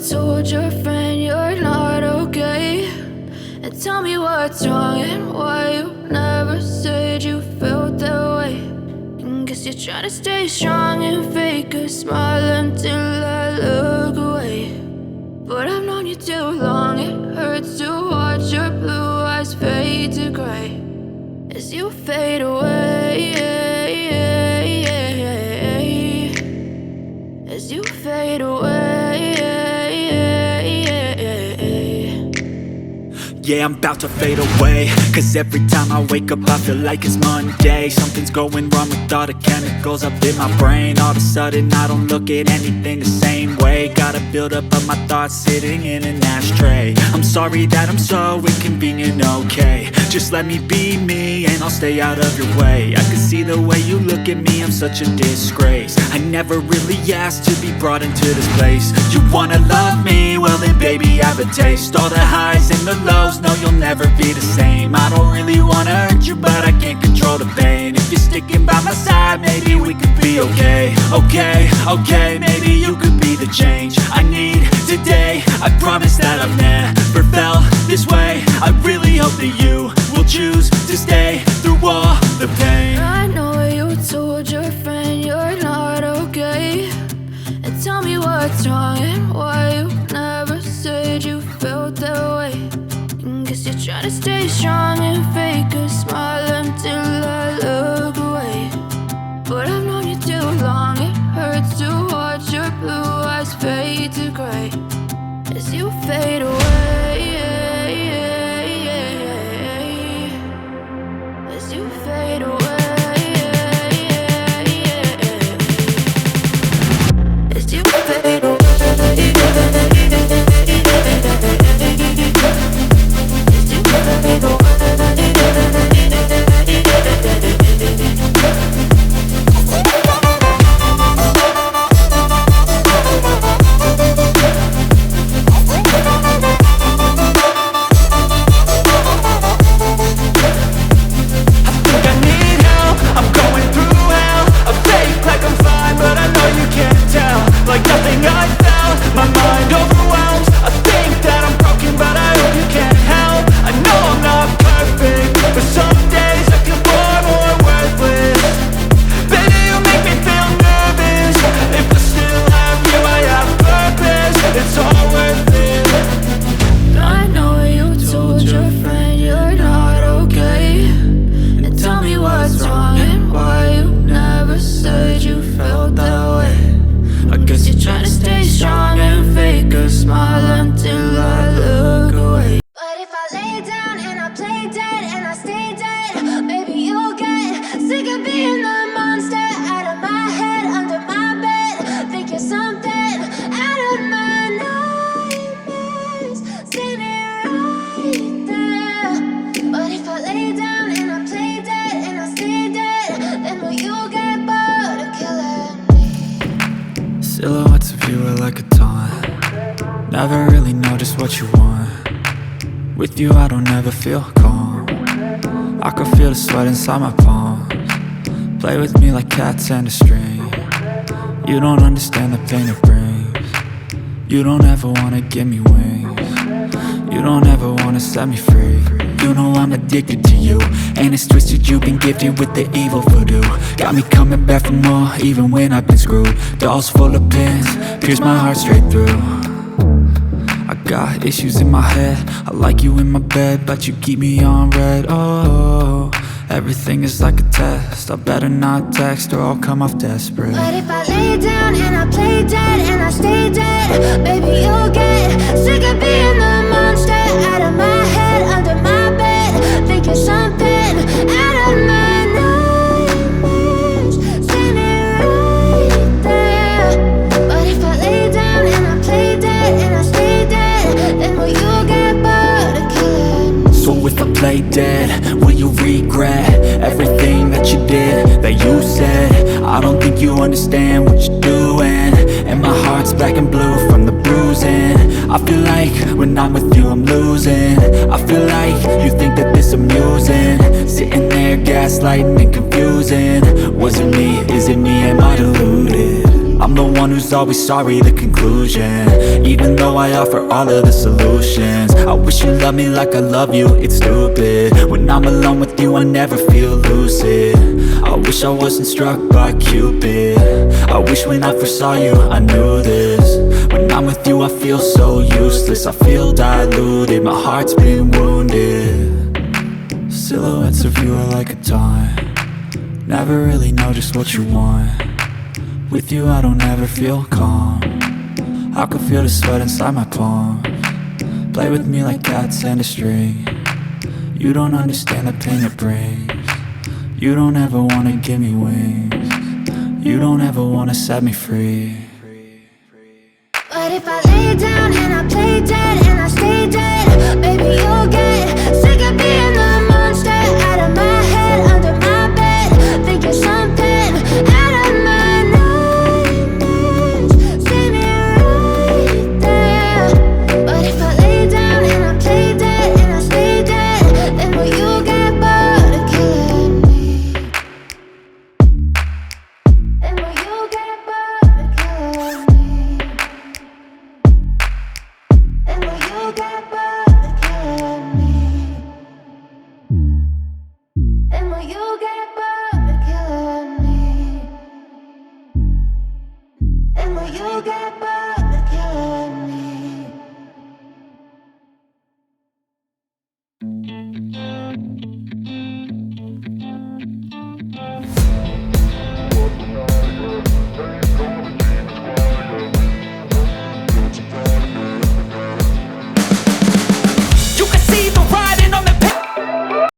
told your friend you're not okay, and tell me what's wrong and why you never said you felt that way. And guess you're trying to stay strong and fake a smile until I look away. But I've known you too long, it hurts to watch your blue eyes fade to gray as you fade away, as you fade away. Yeah, I'm about to fade away, cause every time I wake up I feel like it's Monday. Something's going wrong with all the chemicals up in my brain. All of a sudden I don't look at anything the same way. Gotta build up of my thoughts sitting in an ashtray. I'm sorry that I'm so inconvenient, okay. Just let me be me and I'll stay out of your way. I can see the way you look at me, I'm such a disgrace. I never really asked to be brought into this place. You wanna love me? Well then baby I have a taste. All the highs and the lows, no you'll never be the same. I don't really wanna hurt you but I can't control the pain. If you're sticking by my side maybe we could be okay. Okay, maybe you could be the change I need today. I promise that I've never felt this way. I really hope that you will choose to stay through all the pain. I know you told your friend you're not okay, and tell me what's wrong and why you never said you felt that way. And guess you're trying to stay strong and fake a smile until I look away. But I've known you too long, it hurts to watch your blue eyes fade to gray as you fade away, as you fade away, as you fade away. Silhouettes of you are like a taunt. Never really know just what you want. With you I don't ever feel calm. I can feel the sweat inside my palms. Play with me like cats and a string. You don't understand the pain it brings. You don't ever wanna give me wings. You don't ever wanna set me free. You know I'm addicted to you, and it's twisted, you've been gifted with the evil voodoo. Got me coming back for more, even when I've been screwed. Dolls full of pins, pierce my heart straight through. I got issues in my head, I like you in my bed, but you keep me on red. Oh, everything is like a test, I better not text or I'll come off desperate. But if I lay down and I play dead and I stay dead, baby you'll get sick of being the monster out of my head, under my bed, thinking something out of my nightmares, standing right there. But if I lay down and I play dead and I stay dead, then will you get bored of killing me? So if I play dead, will you regret everything that you did, that you said? I don't think you understand what you're doing, and my heart's black and blue from the bruising. I feel like when I'm with you I'm losing. I feel like you think that this amusing, sitting there gaslighting and confusing. Was it me? Is it me? Am I deluded? I'm the one who's always sorry, the conclusion. Even though I offer all of the solutions, I wish you loved me like I love you, it's stupid. When I'm alone with you I never feel lucid. I wish I wasn't struck by Cupid. I wish when I first saw you I knew this. When I'm with you I feel so useless. I feel diluted, my heart's been wounded. Silhouettes of you are like a taunt. Never really know just what you want. With you I don't ever feel calm. I can feel the sweat inside my palm. Play with me like cats and a string. You don't understand the pain it brings. You don't ever wanna give me wings. You don't ever wanna set me free. But if I